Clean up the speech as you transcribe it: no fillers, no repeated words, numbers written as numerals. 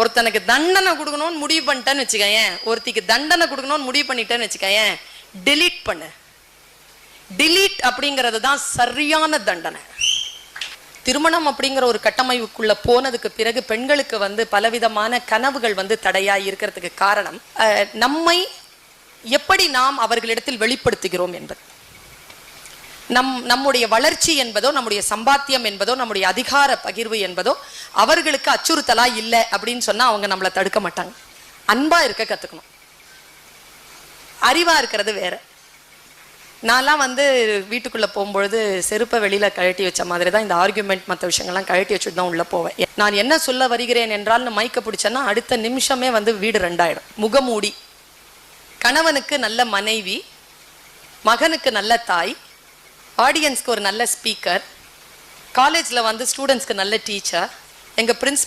ஒருத்தனுக்கு தண்டனை கொடுக்கணும்னு முடிவு பண்ணிட்டேன்னு வச்சுக்கேன், ஒருத்திக்கு தண்டனை கொடுக்கணும்னு முடிவு பண்ணிட்டேன்னு வச்சுக்கேன், டிலீட் பண்ணு. டிலீட் அப்படிங்கிறது தான் சரியான தண்டனை. திருமணம் அப்படிங்கிற ஒரு கட்டமைப்புக்குள்ள போனதுக்கு பிறகு பெண்களுக்கு பலவிதமான கனவுகள் தடையா இருக்கிறதுக்கு காரணம் நம்மை எப்படி நாம் அவர்களிடத்தில் வெளிப்படுத்துகிறோம் என்பது. நம்முடைய வளர்ச்சி என்பதோ, நம்முடைய சம்பாத்தியம் என்பதோ, நம்முடைய அதிகார பகிர்வு என்பதோ அவர்களுக்கு அச்சுறுத்தலா இல்லை அப்படின்னு சொன்னா அவங்க நம்மளை தடுக்க மாட்டாங்க. அன்பா இருக்க கத்துக்கணும். அறிவா இருக்கிறது வேற. நான்லாம் வீட்டுக்குள்ள போகும்பொழுது செருப்பை வெளியில கழட்டி வச்ச மாதிரி தான் இந்த ஆர்குமெண்ட் மற்ற விஷயங்கள்லாம் கழட்டி வச்சுட்டு தான் உள்ள போவேன். நான் என்ன சொல்ல வருகிறேன் என்றால் மைக்க பிடிச்சேன்னா அடுத்த நிமிஷமே வீடு ரெண்டாயிடும். முகமூடி. கணவனுக்கு நல்ல மனைவி, மகனுக்கு நல்ல தாய், ஆடியன்ஸ்க்கு ஒரு நல்ல ஸ்பீக்கர், காலேஜில் ஸ்டூடெண்ட்ஸ்க்கு நல்ல டீச்சர், எங்கள் பிரின்சிபல்